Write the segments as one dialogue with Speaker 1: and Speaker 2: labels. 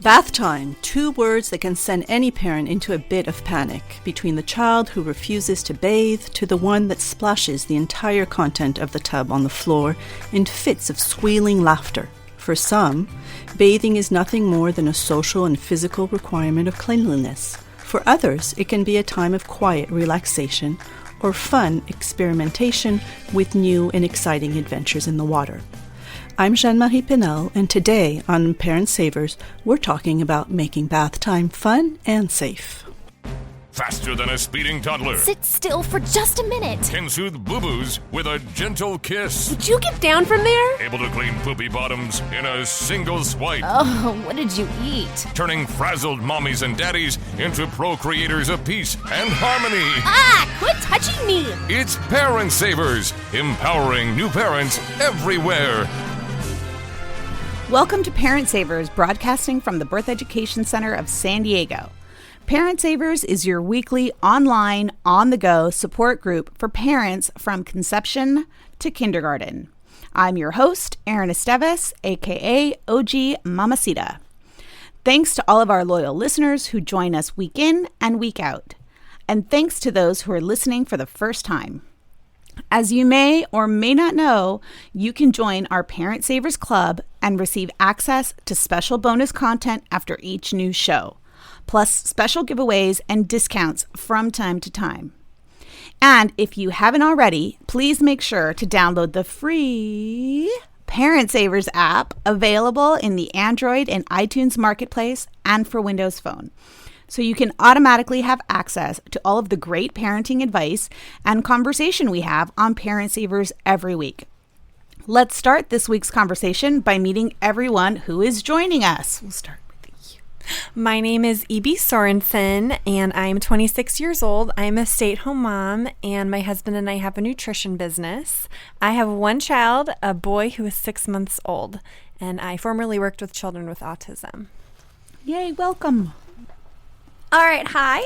Speaker 1: Bath time, 2 words that can send any parent into a bit of panic, between the child who refuses to bathe to the one that splashes the entire content of the tub on the floor in fits of squealing laughter. For some, bathing is nothing more than a social and physical requirement of cleanliness. For others, it can be a time of quiet relaxation or fun experimentation with new and exciting adventures in the water. I'm Jeanne-Marie Pinel, and today on Parent Savers, we're talking about making bath time fun and safe.
Speaker 2: Faster than a speeding toddler.
Speaker 3: Sit still for just a minute.
Speaker 2: Can soothe boo-boos with a gentle kiss.
Speaker 3: Would you get down from there?
Speaker 2: Able to clean poopy bottoms in a single swipe.
Speaker 3: Oh, what did you eat?
Speaker 2: Turning frazzled mommies and daddies into procreators of peace and harmony.
Speaker 3: Ah, quit touching me!
Speaker 2: It's Parent Savers, empowering new parents everywhere.
Speaker 4: Welcome to Parent Savers, broadcasting from the Birth Education Center of San Diego. Parent Savers is your weekly online, on-the-go support group for parents from conception to kindergarten. I'm your host, Erin Esteves, aka OG Mamacita. Thanks to all of our loyal listeners who join us week in and week out. And thanks to those who are listening for the first time. As you may or may not know, you can join our Parent Savers Club and receive access to special bonus content after each new show, plus special giveaways and discounts from time to time. And if you haven't already, please make sure to download the free Parent Savers app available in the Android and iTunes Marketplace and for Windows Phone, so you can automatically have access to all of the great parenting advice and conversation we have on Parent Savers every week. Let's start this week's conversation by meeting everyone who is joining us. We'll start with you.
Speaker 5: My name is E.B. Sorensen, and I'm 26 years old. I'm a stay-at-home mom, and my husband and I have a nutrition business. I have one child, a boy who is 6 months old, and I formerly worked with children with autism.
Speaker 4: Yay, welcome.
Speaker 6: All right, hi.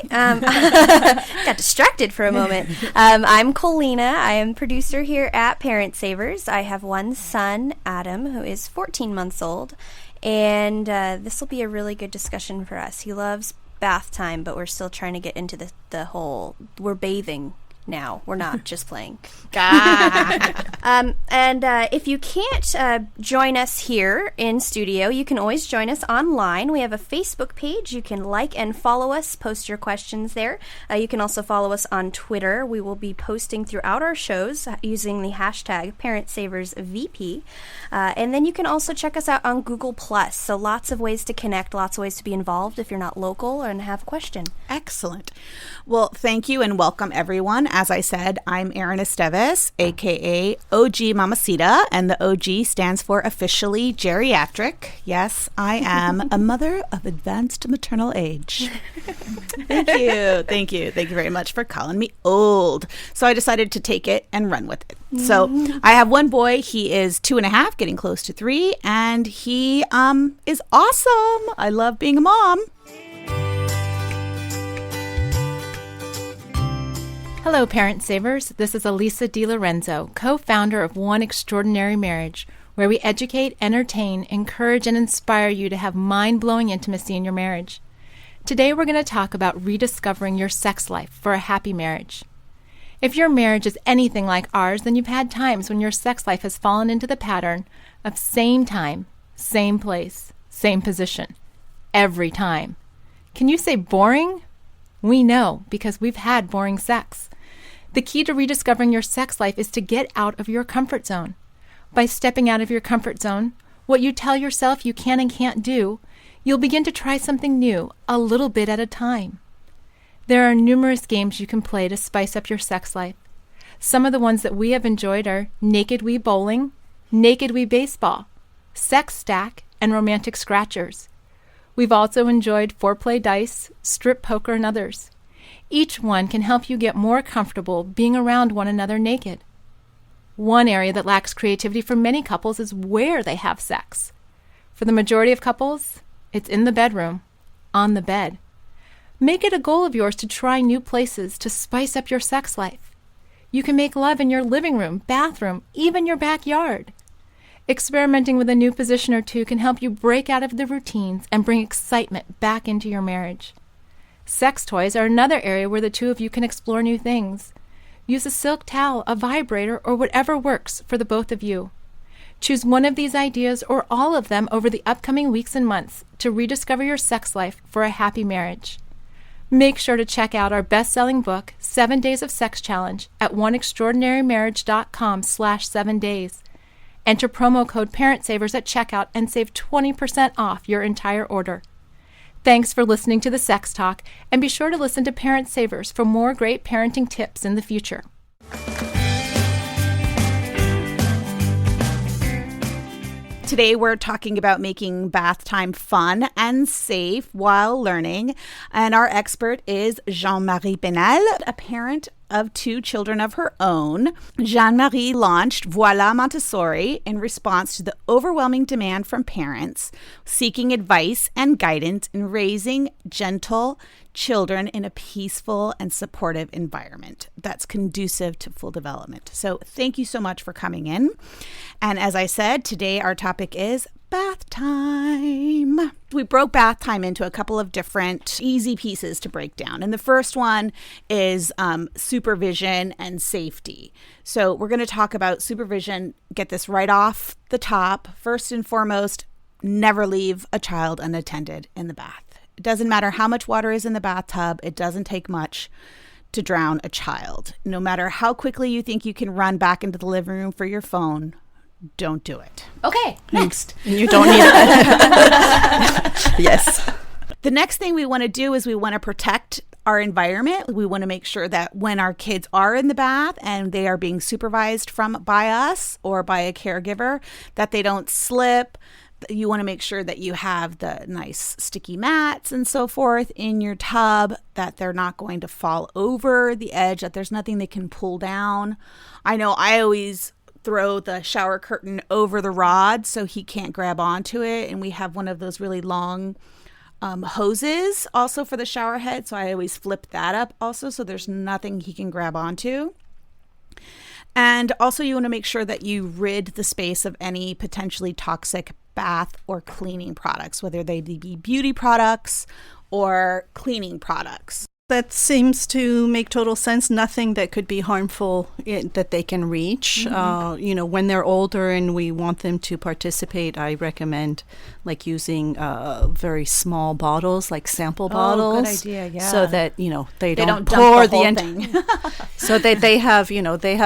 Speaker 6: Got distracted for a moment. I'm Colina. I am producer here at Parent Savers. I have one son, Adam, who is 14 months old, and this will be a really good discussion for us. He loves bath time, but we're still trying to get into the whole, we're bathing now. We're not just playing. And if you can't join us here in studio, you can always join us online. We have a Facebook page. You can like and follow us, post your questions there. You can also follow us on Twitter. We will be posting throughout our shows using the hashtag ParentSaversVP. And then you can also check us out on Google+. So lots of ways to connect, lots of ways to be involved if you're not local and have a question.
Speaker 4: Excellent. Well, thank you and welcome everyone. As I said, I'm Erin Esteves, aka OG Mamacita, and the OG stands for officially geriatric. Yes, I am a mother of advanced maternal age. Thank you. Thank you very much for calling me old. So I decided to take it and run with it. So I have one boy. He is 2.5, getting close to 3, and he is awesome. I love being a mom.
Speaker 7: Hello, Parent Savers. This is Elisa DiLorenzo, co-founder of One Extraordinary Marriage, where we educate, entertain, encourage, and inspire you to have mind-blowing intimacy in your marriage. Today, we're going to talk about rediscovering your sex life for a happy marriage. If your marriage is anything like ours, then you've had times when your sex life has fallen into the pattern of same time, same place, same position, every time. Can you say boring? We know, because we've had boring sex. The key to rediscovering your sex life is to get out of your comfort zone. By stepping out of your comfort zone, what you tell yourself you can and can't do, you'll begin to try something new, a little bit at a time. There are numerous games you can play to spice up your sex life. Some of the ones that we have enjoyed are Naked Wii Bowling, Naked Wii Baseball, Sex Stack, and Romantic Scratchers. We've also enjoyed Foreplay Dice, Strip Poker, and others. Each one can help you get more comfortable being around one another naked. One area that lacks creativity for many couples is where they have sex. For the majority of couples, it's in the bedroom, on the bed. Make it a goal of yours to try new places to spice up your sex life. You can make love in your living room, bathroom, even your backyard. Experimenting with a new position or two can help you break out of the routines and bring excitement back into your marriage. Sex toys are another area where the two of you can explore new things. Use a silk towel, a vibrator, or whatever works for the both of you. Choose one of these ideas or all of them over the upcoming weeks and months to rediscover your sex life for a happy marriage. Make sure to check out our best-selling book, 7 Days of Sex Challenge, at oneextraordinarymarriage.com/7days. Enter promo code PARENTSAVERS at checkout and save 20% off your entire order. Thanks for listening to the Sex Talk, and be sure to listen to Parent Savers for more great parenting tips in the future.
Speaker 4: Today we're talking about making bath time fun and safe while learning, and our expert is Jean-Marie Benel, a parent of 2 children of her own. Jean-Marie launched Voilà Montessori in response to the overwhelming demand from parents seeking advice and guidance in raising gentle children in a peaceful and supportive environment that's conducive to full development. So thank you so much for coming in. And as I said, today our topic is bath time. We broke bath time into a couple of different easy pieces to break down. And the first one is supervision and safety. So we're going to talk about supervision, get this right off the top. First and foremost, never leave a child unattended in the bath. It doesn't matter how much water is in the bathtub. It doesn't take much to drown a child. No matter how quickly you think you can run back into the living room for your phone, don't do it.
Speaker 6: Okay, next.
Speaker 1: You don't need it. Yes.
Speaker 4: The next thing we want to do is we want to protect our environment. We want to make sure that when our kids are in the bath and they are being supervised by us or by a caregiver, that they don't slip. You want to make sure that you have the nice sticky mats and so forth in your tub, that they're not going to fall over the edge, that there's nothing they can pull down. I know I always throw the shower curtain over the rod so he can't grab onto it. And we have one of those really long hoses also for the shower head. So I always flip that up also so there's nothing he can grab onto. And also you want to make sure that you rid the space of any potentially toxic bath or cleaning products, whether they be beauty products or cleaning products.
Speaker 1: That seems to make total sense. Nothing that could be harmful that they can reach. When they're older and we want them to participate, I recommend like using very small bottles, like sample bottles.
Speaker 4: Oh, good idea, yeah.
Speaker 1: So that, they don't
Speaker 4: dump
Speaker 1: pour
Speaker 4: the
Speaker 1: the
Speaker 4: whole
Speaker 1: entire
Speaker 4: thing.
Speaker 1: So they have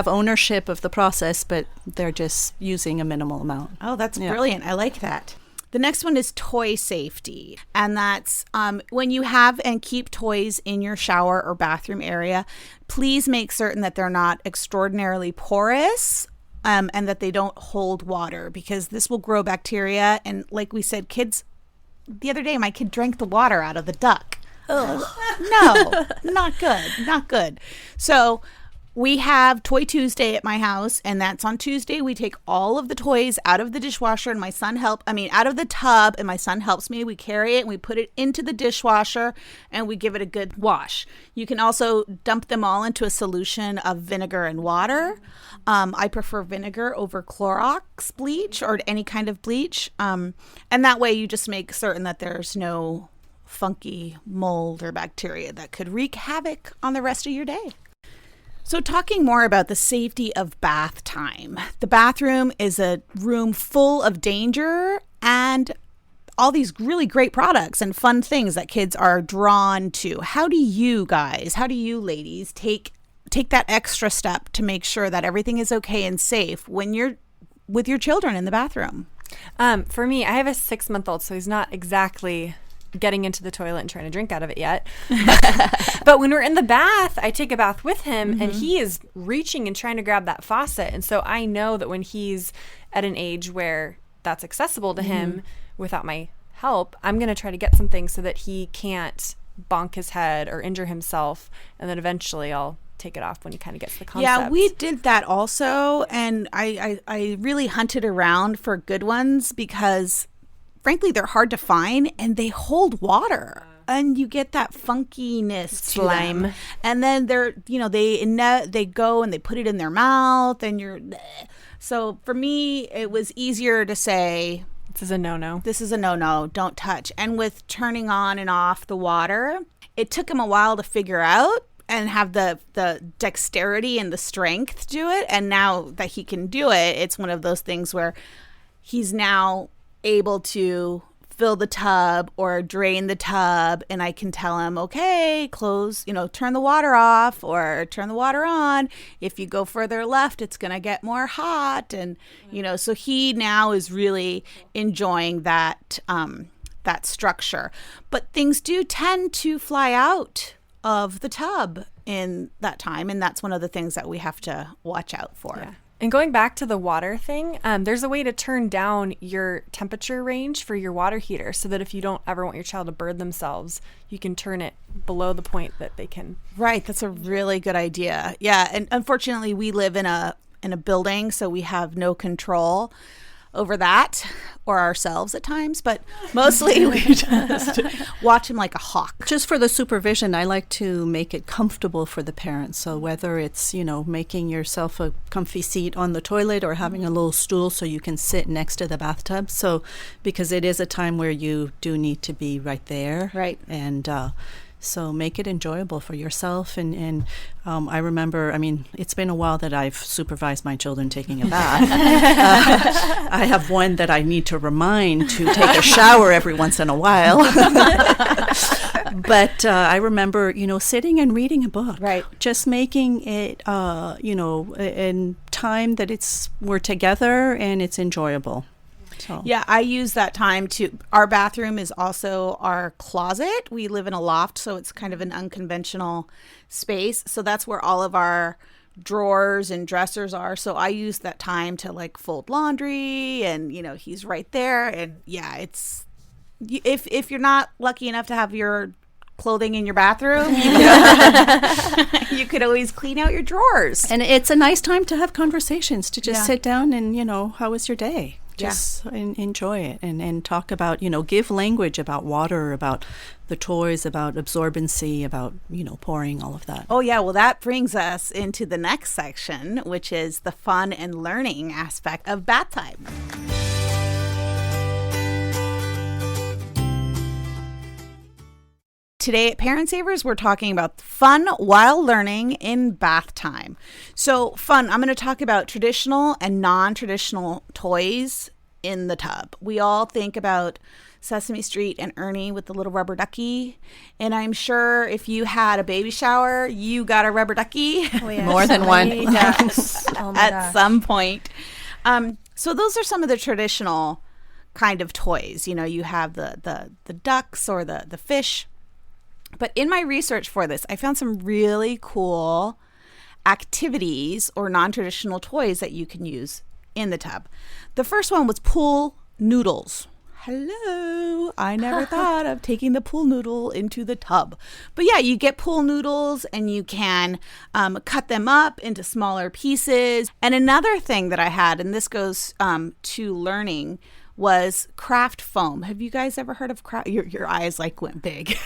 Speaker 1: ownership of the process, but they're just using a minimal amount.
Speaker 4: Oh, that's brilliant. I like that. The next one is toy safety. And that's when you have and keep toys in your shower or bathroom area, please make certain that they're not extraordinarily porous and that they don't hold water, because this will grow bacteria. And like we said, the other day, my kid drank the water out of the duck. No, not good. So we have Toy Tuesday at my house, and that's on Tuesday. We take all of the toys out of the dishwasher, and out of the tub, and my son helps me. We carry it and we put it into the dishwasher and we give it a good wash. You can also dump them all into a solution of vinegar and water. I prefer vinegar over Clorox bleach or any kind of bleach. And that way you just make certain that there's no funky mold or bacteria that could wreak havoc on the rest of your day. So talking more about the safety of bath time. The bathroom is a room full of danger and all these really great products and fun things that kids are drawn to. How do you ladies take that extra step to make sure that everything is okay and safe when you're with your children in the bathroom?
Speaker 5: For me, I have a 6-month-old, so he's not exactly getting into the toilet and trying to drink out of it yet. But when we're in the bath, I take a bath with him and he is reaching and trying to grab that faucet. And so I know that when he's at an age where that's accessible to him without my help, I'm going to try to get something so that he can't bonk his head or injure himself. And then eventually I'll take it off when he kind of gets the concept.
Speaker 4: Yeah, we did that also. And I really hunted around for good ones because frankly, they're hard to find and they hold water and you get that funkiness
Speaker 5: slime
Speaker 4: to them. And then they're, they go and they put it in their mouth and So for me, it was easier to say,
Speaker 5: This is a no-no.
Speaker 4: this is a no-no, don't touch. And with turning on and off the water, it took him a while to figure out and have the dexterity and the strength to do it. And now that he can do it, it's one of those things where he's now able to fill the tub or drain the tub, and I can tell him, okay, close, turn the water off or turn the water on. If you go further left, it's going to get more hot. And, so he now is really enjoying that structure. But things do tend to fly out of the tub in that time, and that's one of the things that we have to watch out for.
Speaker 5: Yeah. And going back to the water thing, there's a way to turn down your temperature range for your water heater so that if you don't ever want your child to burn themselves, you can turn it below the point that they can.
Speaker 4: Right. That's a really good idea. Yeah. And unfortunately, we live in a building, so we have no control over that or ourselves at times, but mostly we just watch him like a hawk.
Speaker 1: Just for the supervision, I like to make it comfortable for the parents. So whether it's, making yourself a comfy seat on the toilet or having a little stool so you can sit next to the bathtub. So because it is a time where you do need to be right there.
Speaker 4: Right.
Speaker 1: And so make it enjoyable for yourself. And I remember, it's been a while that I've supervised my children taking a bath. I have one that I need to remind to take a shower every once in a while. But I remember, sitting and reading a book.
Speaker 4: Right.
Speaker 1: Just making it, in time that we're together and it's enjoyable. So.
Speaker 4: Yeah, I use that time to. Our bathroom is also our closet. We live in a loft, so it's kind of an unconventional space. So that's where all of our drawers and dressers are. So I use that time to fold laundry, and he's right there. And yeah, it's if you're not lucky enough to have your clothing in your bathroom, you could always clean out your drawers.
Speaker 1: And it's a nice time to have conversations, to just sit down and how was your day? Just enjoy it and talk about, give language about water, about the toys, about absorbency, about, pouring, all of that.
Speaker 4: Oh, yeah. Well, that brings us into the next section, which is the fun and learning aspect of bath time. Today at Parent Savers, we're talking about fun while learning in bath time. So fun, I'm going to talk about traditional and non-traditional toys in the tub. We all think about Sesame Street and Ernie with the little rubber ducky. And I'm sure if you had a baby shower, you got a rubber ducky.
Speaker 6: Oh, yeah.
Speaker 1: More than one.
Speaker 6: Yes. Oh, my
Speaker 4: At
Speaker 6: gosh.
Speaker 4: some point. So those are some of the traditional kind of toys. You have the ducks or the fish. But in my research for this, I found some really cool activities or non-traditional toys that you can use in the tub. The first one was pool noodles. Hello. I never thought of taking the pool noodle into the tub. But yeah, you get pool noodles and you can cut them up into smaller pieces. And another thing that I had, and this goes to learning, was craft foam. Have you guys ever heard of craft? Your eyes went big.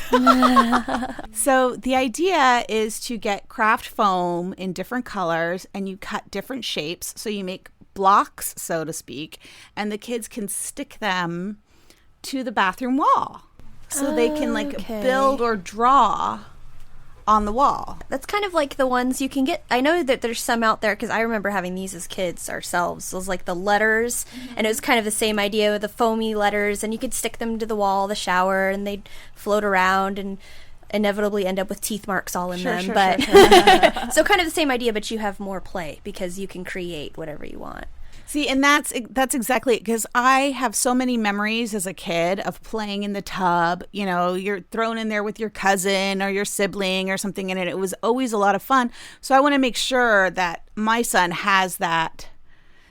Speaker 4: So the idea is to get craft foam in different colors and you cut different shapes. So you make blocks, so to speak, and the kids can stick them to the bathroom wall. So they can build or draw on the wall.
Speaker 6: That's kind of like the ones you can get. I know that there's some out there because I remember having these as kids ourselves. Those the letters, and it was kind of the same idea with the foamy letters, and you could stick them to the wall, the shower, and they'd float around and inevitably end up with teeth marks all in them.
Speaker 4: Sure.
Speaker 6: So kind of the same idea, but you have more play because you can create whatever you want.
Speaker 4: See, and that's exactly it, because I have so many memories as a kid of playing in the tub. You're thrown in there with your cousin or your sibling or something, and it was always a lot of fun. So I want to make sure that my son has that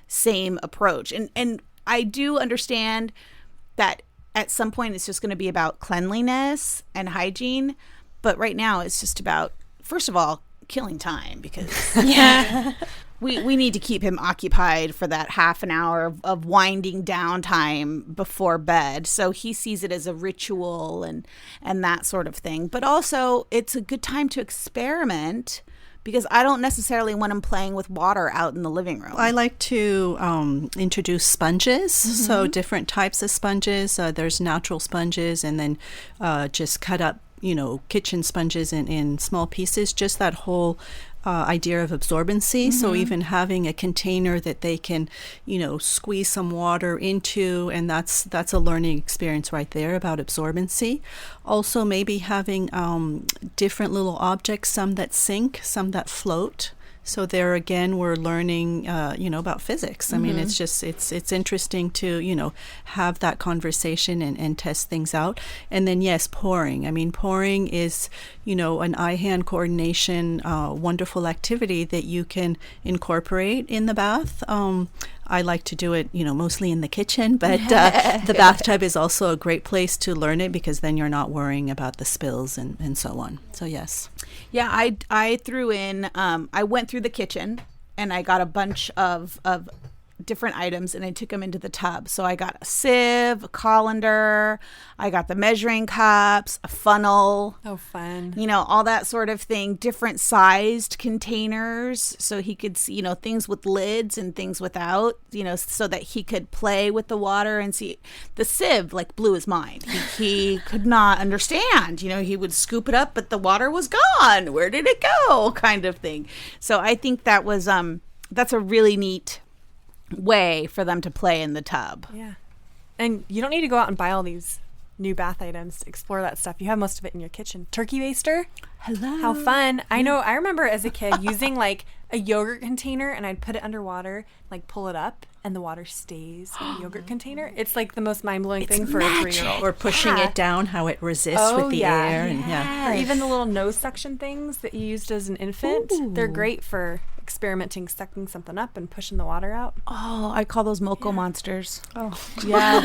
Speaker 4: same approach. And I do understand that at some point it's just going to be about cleanliness and hygiene. But right now it's just about, first of all, killing time, because we need to keep him occupied for that half an hour of winding down time before bed. So he sees it as a ritual and that sort of thing. But also it's a good time to experiment because I don't necessarily want them playing with water out in the living room.
Speaker 1: I like to introduce sponges, so different types of sponges. There's natural sponges, and then just cut up, kitchen sponges in small pieces. Just that whole idea of absorbency. So even having a container that they can, squeeze some water into, and that's a learning experience right there about absorbency. Also, maybe having different little objects, some that sink, some that float. So there again, we're learning, about physics. I mean, it's just, it's interesting to, have that conversation and test things out. And then, yes, pouring. I mean, pouring is, an eye-hand coordination, wonderful activity that you can incorporate in the bath. I like to do it, mostly in the kitchen, but the bathtub is also a great place to learn it, because then you're not worrying about the spills and so on. So, yes.
Speaker 4: Yeah, I threw in, I went through the kitchen and I got a bunch of different items and I took them into the tub. So I got a sieve, a colander, I got the measuring cups, a funnel.
Speaker 5: Oh, fun.
Speaker 4: All that sort of thing, different sized containers so he could see, things with lids and things without, so that he could play with the water and see. The sieve blew his mind. He could not understand, he would scoop it up, but the water was gone. Where did it go? Kind of thing. So I think that was, that's a really neat way for them to play in the tub.
Speaker 5: Yeah. And you don't need to go out and buy all these new bath items to explore that stuff. You have most of it in your kitchen. Turkey baster.
Speaker 4: Hello.
Speaker 5: How fun. I know. I remember as a kid using a yogurt container, and I'd put it underwater, pull it up, and the water stays in the yogurt container. It's the most mind-blowing thing for a 3-year-old.
Speaker 1: Or pushing it down, how it resists with the air.
Speaker 5: And Or even the little nose suction things that you used as an infant.
Speaker 4: Ooh.
Speaker 5: They're great for experimenting, sucking something up and pushing the water out.
Speaker 4: Oh, I call those Moco monsters. Oh, yes.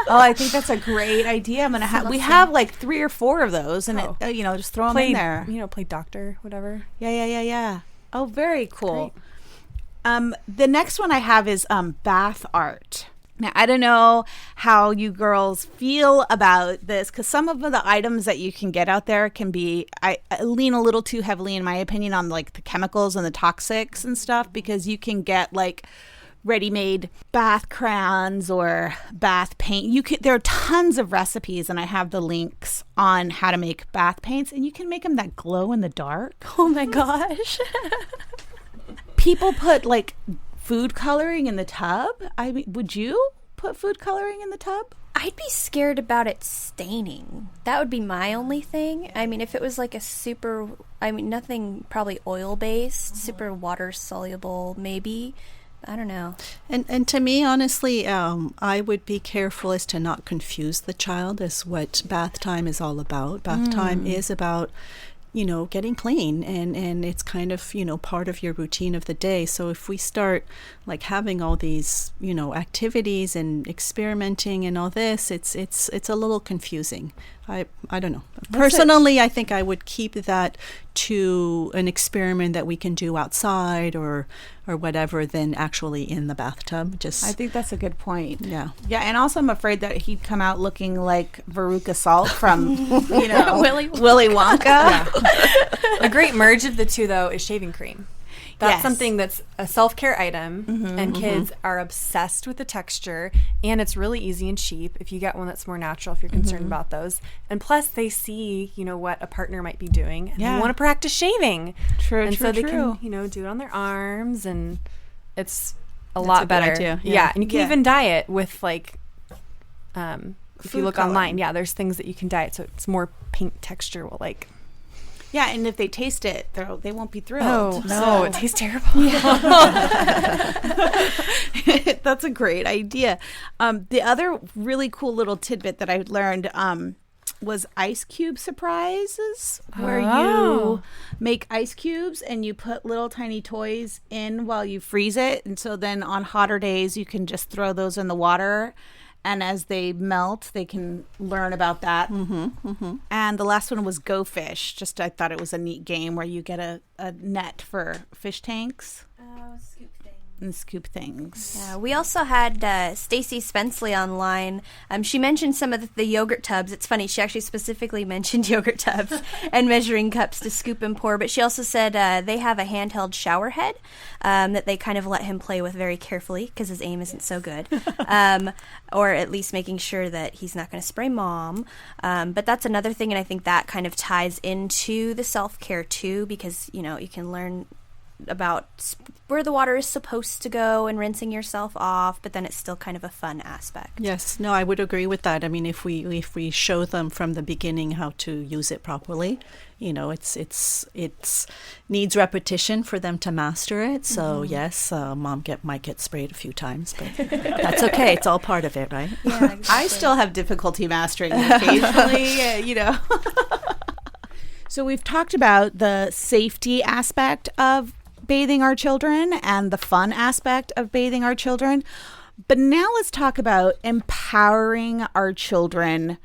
Speaker 4: I think that's a great idea. I'm gonna have. We have 3 or 4 of those, and just throw them in there.
Speaker 5: Play doctor, whatever.
Speaker 4: Yeah. Oh, very cool. The next one I have is bath art. Now, I don't know how you girls feel about this, because some of the items that you can get out there can be, I lean a little too heavily, in my opinion, on the chemicals and the toxics and stuff, because you can get ready-made bath crayons or bath paint. There are tons of recipes, and I have the links on how to make bath paints, and you can make them that glow in the dark.
Speaker 6: Oh my gosh.
Speaker 4: People put food coloring in the tub. I mean, would you put food coloring in the tub?
Speaker 6: I'd be scared about it staining. That would be my only thing. I mean, if it was nothing probably oil-based, super water-soluble, maybe. I don't know.
Speaker 1: And to me, honestly, I would be careful as to not confuse the child as what bath time is all about. Bath time is about, getting clean, and it's kind of, part of your routine of the day. So if we start having all these, activities and experimenting and all this, it's a little confusing. I don't know. Personally, I think I would keep that to an experiment that we can do outside or whatever than actually in the bathtub.
Speaker 4: I think that's a good point.
Speaker 1: Yeah,
Speaker 4: and also I'm afraid that he'd come out looking like Veruca Salt from Willy Wonka.
Speaker 5: Yeah. A great merge of the two, though, is shaving cream. That's something that's a self-care item, and kids are obsessed with the texture, and it's really easy and cheap if you get one that's more natural, if you're concerned about those. And plus, they see, what a partner might be doing, and they want to practice shaving.
Speaker 4: True.
Speaker 5: So they can, do it on their arms, and it's a lot better.
Speaker 1: Idea.
Speaker 5: Yeah, and you can even dye it with, if you look online, there's things that you can dye it, so it's more paint texture will
Speaker 4: Yeah, and if they taste it, they won't be thrilled.
Speaker 5: Oh, no, it tastes terrible.
Speaker 4: That's a great idea. The other really cool little tidbit that I learned was ice cube surprises, where you make ice cubes and you put little tiny toys in while you freeze it. And so then on hotter days, you can just throw those in the water. And as they melt, they can learn about that. And the last one was Go Fish. I thought it was a neat game where you get a net for fish tanks.
Speaker 6: Scoop thing.
Speaker 4: and scoop things.
Speaker 6: Yeah, we also had Stacy Spenceley online. She mentioned some of the yogurt tubs. It's funny, she actually specifically mentioned yogurt tubs and measuring cups to scoop and pour, but she also said they have a handheld shower head that they kind of let him play with very carefully because his aim isn't so good, or at least making sure that he's not going to spray mom. But that's another thing, and I think that kind of ties into the self-care too, because, you know, you can learn about where the water is supposed to go and rinsing yourself off, but then it's still kind of a fun aspect.
Speaker 1: Yes, no, I would agree with that. I mean, if we show them from the beginning how to use it properly, you know, it's needs repetition for them to master it. So yes, mom might get sprayed a few times, but that's okay. It's all part of it, right?
Speaker 6: Yeah, exactly.
Speaker 4: I still have difficulty mastering it occasionally, you know. So we've talked about the safety aspect of bathing our children and the fun aspect of bathing our children. But now let's talk about empowering our children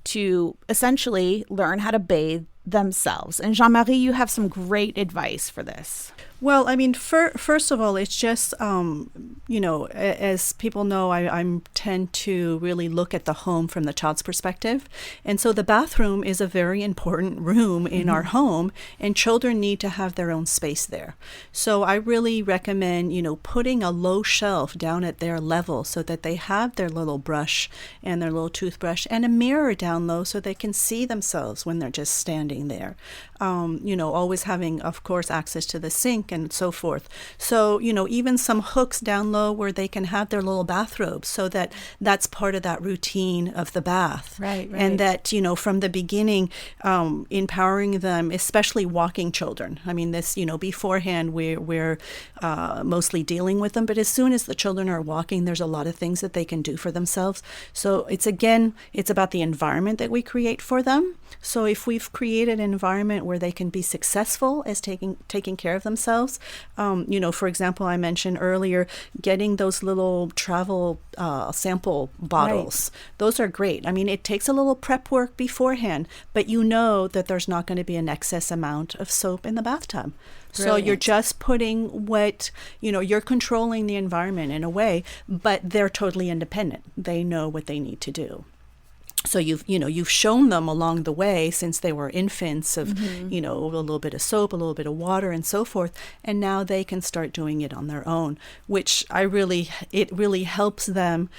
Speaker 4: to essentially learn how to bathe themselves. And Jean-Marie, you have some great advice for this.
Speaker 1: Well, I mean, first of all, it's just, you know, as people know, I tend to really look at the home from the child's perspective. And so the bathroom is a very important room in our home, and children need to have their own space there. So I really recommend, you know, putting a low shelf down at their level so that they have their little brush and their little toothbrush and a mirror down low so they can see themselves when they're just standing there. You know, always having, of course, access to the sink and so forth. So, you know, even some hooks down low where they can have their little bathrobes so that that's part of that routine of the bath.
Speaker 4: Right.
Speaker 1: And that, you know, from the beginning, empowering them, especially walking children. I mean, this, you know, beforehand we're mostly dealing with them, but as soon as the children are walking, there's a lot of things that they can do for themselves. So it's about the environment that we create for them. So if we've created an environment where they can be successful as taking care of themselves, you know, for example, I mentioned earlier, getting those little travel sample bottles. Right. Those are great. I mean, it takes a little prep work beforehand, but you know that there's not going to be an excess amount of soap in the bathtub. So you're just putting you're controlling the environment in a way, but they're totally independent. They know what they need to do. So you've shown them along the way since they were infants of, you know, a little bit of soap, a little bit of water and so forth. And now they can start doing it on their own, which it really helps them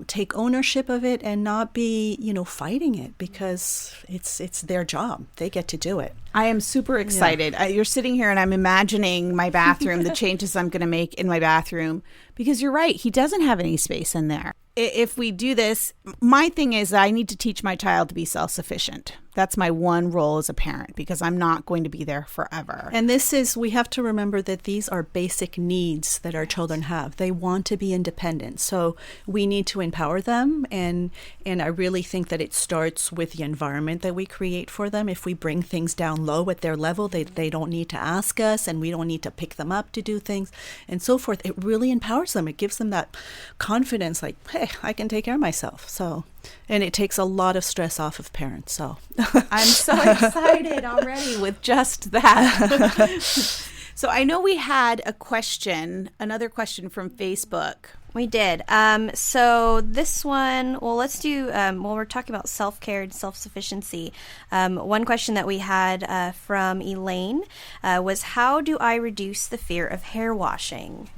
Speaker 1: take ownership of it and not be, you know, fighting it because it's their job. They get to do it.
Speaker 4: I am super excited.
Speaker 1: Yeah.
Speaker 4: You're sitting here and I'm imagining my bathroom, the changes I'm going to make in my bathroom, because you're right. He doesn't have any space in there. If we do this, my thing is I need to teach my child to be self-sufficient. That's my one role as a parent because I'm not going to be there forever.
Speaker 1: And we have to remember that these are basic needs that our children have. They want to be independent. So we need to empower them. And I really think that it starts with the environment that we create for them. If we bring things down low at their level, they don't need to ask us and we don't need to pick them up to do things and so forth. It really empowers them. It gives them that confidence like, hey, I can take care of myself. So, and it takes a lot of stress off of parents. So
Speaker 4: I'm so excited already with just that. So I know we had another question from Facebook.
Speaker 6: We did. So this one, well, let's do, we're talking about self-care and self-sufficiency. One question that we had from Elaine was, how do I reduce the fear of hair washing?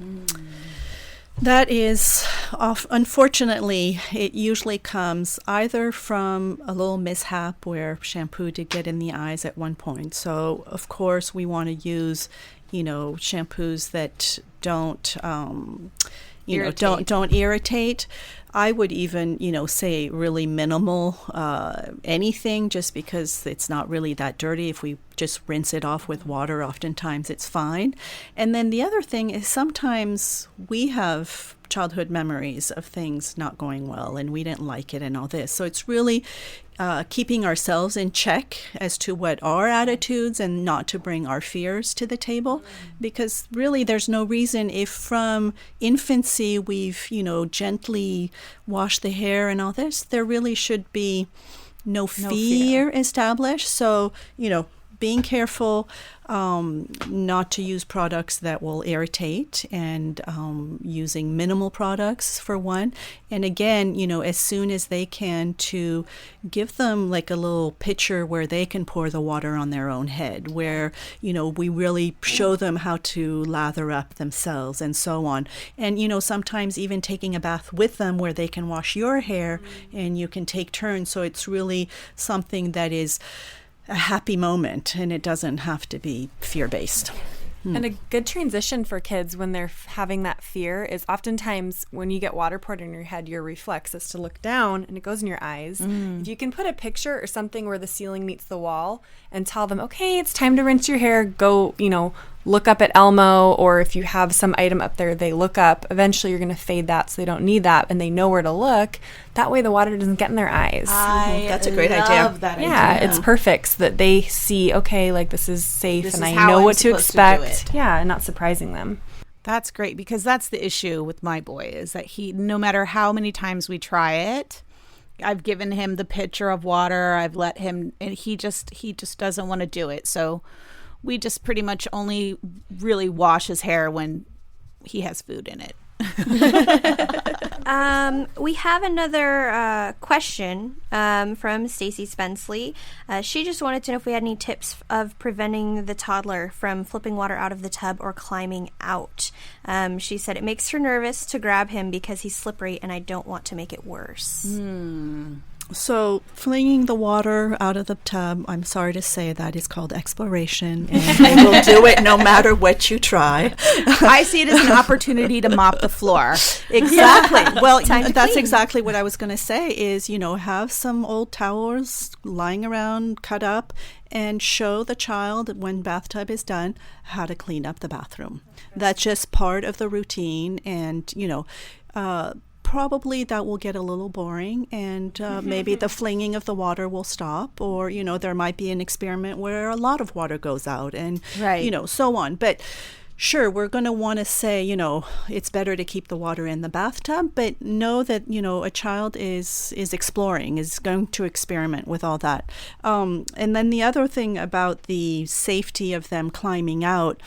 Speaker 1: That is, unfortunately, it usually comes either from a little mishap where shampoo did get in the eyes at one point. So, of course, we want to use, you know, shampoos that don't irritate. I would even, you know, say really minimal anything just because it's not really that dirty. If we just rinse it off with water, oftentimes it's fine. And then the other thing is sometimes we have childhood memories of things not going well and we didn't like it and all this. So it's really keeping ourselves in check as to what our attitudes and not to bring our fears to the table, because really there's no reason if from infancy we've, you know, gently washed the hair and all this, there really should be no fear established. So, you know, being careful not to use products that will irritate, and using minimal products for one. And again, as soon as they can, to give them like a little pitcher where they can pour the water on their own head, where, we really show them how to lather up themselves and so on. And, sometimes even taking a bath with them where they can wash your hair and you can take turns. So it's really something that is a happy moment, and it doesn't have to be fear-based.
Speaker 5: And a good transition for kids when they're having that fear is oftentimes when you get water poured in your head, your reflex is to look down and it goes in your eyes. If you can put a picture or something where the ceiling meets the wall and tell them, okay, it's time to rinse your hair, go, look up at Elmo, or if you have some item up there, they look up. Eventually you're going to fade that so they don't need that, and they know where to look. That way the water doesn't get in their eyes.
Speaker 1: That's a great idea.
Speaker 5: Yeah, it's perfect so that they see, okay, like this is safe and I know what to expect. Yeah, and not surprising them.
Speaker 4: That's great, because that's the issue with my boy, is that he, no matter how many times we try it, I've given him the pitcher of water, I've let him, and he just doesn't want to do it. So we just pretty much only really wash his hair when he has food in it.
Speaker 6: We have another question from Stacy Spensley. She just wanted to know if we had any tips of preventing the toddler from flipping water out of the tub or climbing out. She said it makes her nervous to grab him because he's slippery and I don't want to make it worse.
Speaker 1: So flinging the water out of the tub, I'm sorry to say, that is called exploration, and they will do it no matter what you try.
Speaker 4: I see it as an opportunity to mop the floor.
Speaker 1: Exactly. Well, that's exactly what I was going to say is, have some old towels lying around, cut up, and show the child when bathtub is done how to clean up the bathroom. That's just part of the routine, and, probably that will get a little boring, and maybe the flinging of the water will stop, or there might be an experiment where a lot of water goes out, and so on. But sure, we're going to want to say it's better to keep the water in the bathtub, but know that a child is exploring, is going to experiment with all that. And then the other thing about the safety of them climbing out,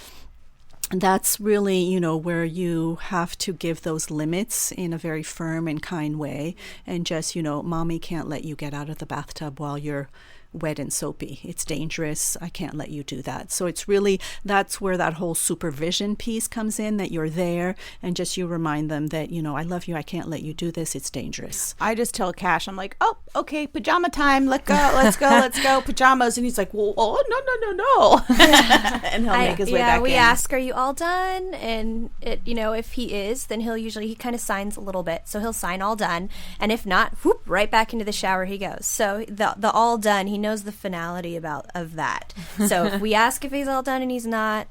Speaker 1: that's really, where you have to give those limits in a very firm and kind way, and just, mommy can't let you get out of the bathtub while you're wet and soapy. It's dangerous. I can't let you do that. So it's really, that's where that whole supervision piece comes in, that you're there and just you remind them that, I love you. I can't let you do this. It's dangerous.
Speaker 4: I just tell Cash, I'm like, oh, okay, pajama time. Let's go, pajamas. And he's like, well, no. And he'll make his way back in.
Speaker 6: We ask, are you all done? And if he is, then he kind of signs a little bit. So he'll sign all done. And if not, whoop, right back into the shower he goes. So the all done, he knows the finality of that. So if we ask if he's all done and he's not,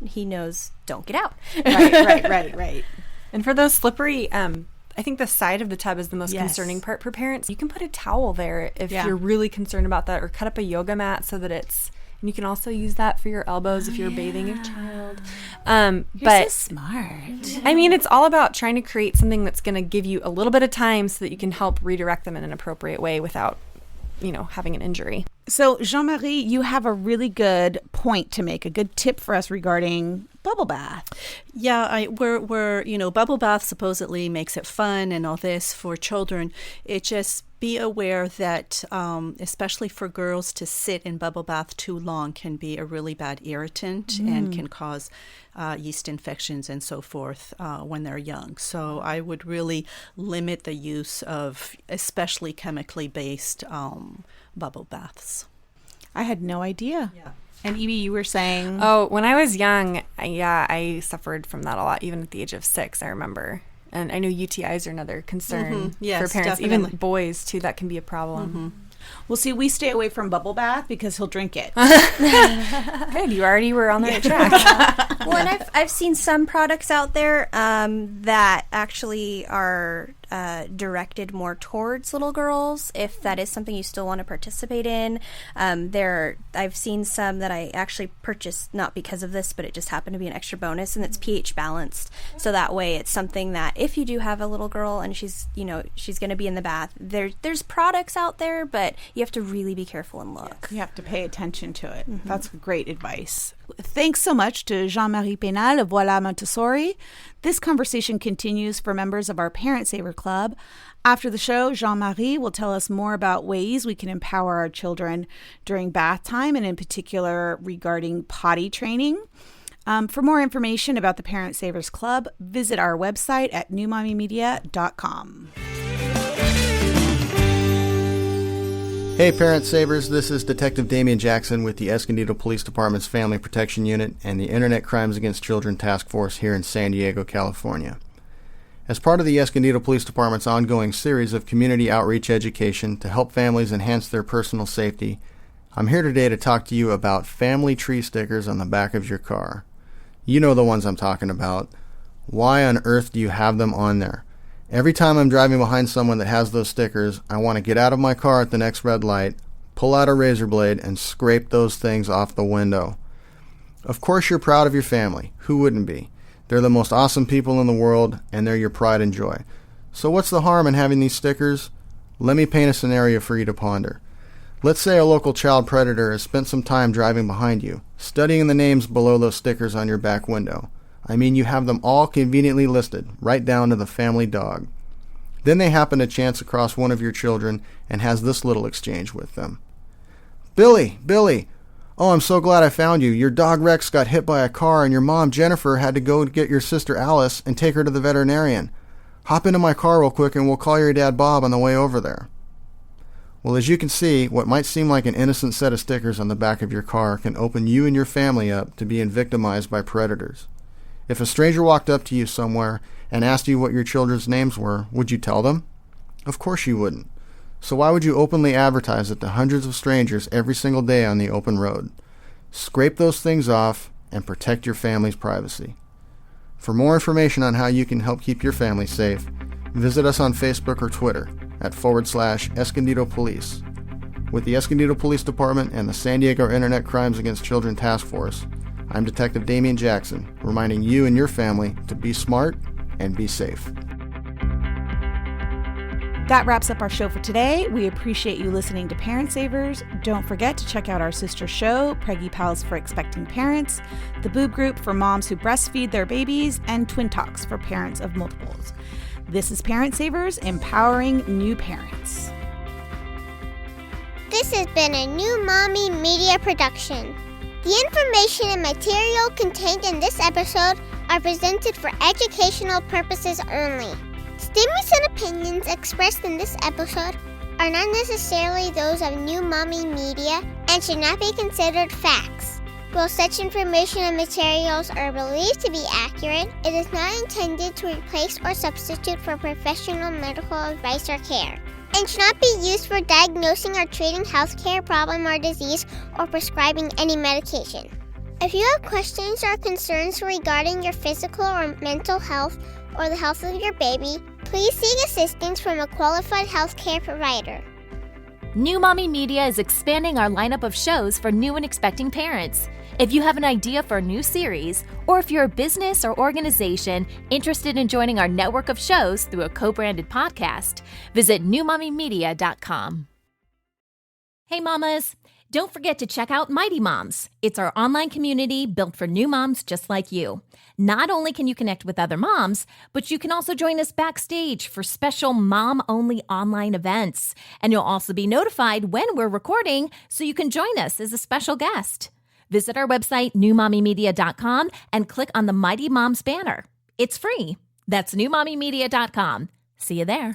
Speaker 6: he knows don't get out.
Speaker 4: Right.
Speaker 5: And for those slippery, I think the side of the tub is the most concerning part for parents. You can put a towel there if you're really concerned about that, or cut up a yoga mat so that it's, and you can also use that for your elbows if you're bathing your child.
Speaker 4: You're so smart.
Speaker 5: I mean, it's all about trying to create something that's going to give you a little bit of time so that you can help redirect them in an appropriate way without having an injury.
Speaker 4: So, Jean-Marie, you have a really good point to make, a good tip for us regarding bubble bath.
Speaker 1: Yeah, we're bubble bath supposedly makes it fun and all this for children. It just be aware that, especially for girls, to sit in bubble bath too long can be a really bad irritant and can cause yeast infections and so forth when they're young. So I would really limit the use of especially chemically based bubble baths.
Speaker 4: I had no idea. Yeah. And Evie, you were saying...
Speaker 5: Oh, when I was young, I suffered from that a lot, even at the age of 6, I remember. And I know UTIs are another concern for parents.
Speaker 1: Definitely.
Speaker 5: Even boys, too, that can be a problem.
Speaker 4: Well, see, we stay away from bubble bath because he'll drink it.
Speaker 5: Good, you already were on the right track.
Speaker 6: Well, and I've seen some products out there that actually are directed more towards little girls, if that is something you still want to participate in. I've seen some that I actually purchased not because of this, but it just happened to be an extra bonus, and it's pH balanced. So that way it's something that if you do have a little girl and she's going to be in the bath, there's products out there, but you have to really be careful and look.
Speaker 4: You have to pay attention to it. Mm-hmm. That's great advice. Thanks so much to Jean-Marie Pénal of Voilà Montessori. This conversation continues for members of our Parent Saver Club. After the show, Jean-Marie will tell us more about ways we can empower our children during bath time, and in particular regarding potty training. For more information about the Parent Savers Club, visit our website at newmommymedia.com.
Speaker 8: Hey Parent Savers, this is Detective Damian Jackson with the Escondido Police Department's Family Protection Unit and the Internet Crimes Against Children Task Force here in San Diego, California. As part of the Escondido Police Department's ongoing series of community outreach education to help families enhance their personal safety, I'm here today to talk to you about family tree stickers on the back of your car. You know the ones I'm talking about. Why on earth do you have them on there? Every time I'm driving behind someone that has those stickers, I want to get out of my car at the next red light, pull out a razor blade, and scrape those things off the window. Of course you're proud of your family. Who wouldn't be? They're the most awesome people in the world, and they're your pride and joy. So what's the harm in having these stickers? Let me paint a scenario for you to ponder. Let's say a local child predator has spent some time driving behind you, studying the names below those stickers on your back window. I mean, you have them all conveniently listed, right down to the family dog. Then they happen to chance across one of your children and has this little exchange with them. Billy! Oh, I'm so glad I found you. Your dog Rex got hit by a car and your mom Jennifer had to go get your sister Alice and take her to the veterinarian. Hop into my car real quick and we'll call your dad Bob on the way over there. Well, as you can see, what might seem like an innocent set of stickers on the back of your car can open you and your family up to being victimized by predators. If a stranger walked up to you somewhere and asked you what your children's names were, would you tell them? Of course you wouldn't. So why would you openly advertise it to hundreds of strangers every single day on the open road? Scrape those things off and protect your family's privacy. For more information on how you can help keep your family safe, visit us on Facebook or Twitter at /Escondido Police. With the Escondido Police Department and the San Diego Internet Crimes Against Children Task Force, I'm Detective Damian Jackson, reminding you and your family to be smart and be safe.
Speaker 4: That wraps up our show for today. We appreciate you listening to Parent Savers. Don't forget to check out our sister show, Preggy Pals for Expecting Parents, the Boob Group for moms who breastfeed their babies, and Twin Talks for parents of multiples. This is Parent Savers, empowering new parents.
Speaker 9: This has been a New Mommy Media production. The information and material contained in this episode are presented for educational purposes only. Statements and opinions expressed in this episode are not necessarily those of New Mommy Media and should not be considered facts. While such information and materials are believed to be accurate, it is not intended to replace or substitute for professional medical advice or care, and should not be used for diagnosing or treating healthcare problem or disease or prescribing any medication. If you have questions or concerns regarding your physical or mental health or the health of your baby, please seek assistance from a qualified healthcare provider.
Speaker 3: New Mommy Media is expanding our lineup of shows for new and expecting parents. If you have an idea for a new series, or if you're a business or organization interested in joining our network of shows through a co-branded podcast, visit newmommymedia.com. Hey mamas, don't forget to check out Mighty Moms. It's our online community built for new moms just like you. Not only can you connect with other moms, but you can also join us backstage for special mom-only online events. And you'll also be notified when we're recording so you can join us as a special guest. Visit our website, newmommymedia.com, and click on the Mighty Moms banner. It's free. That's newmommymedia.com. See you there.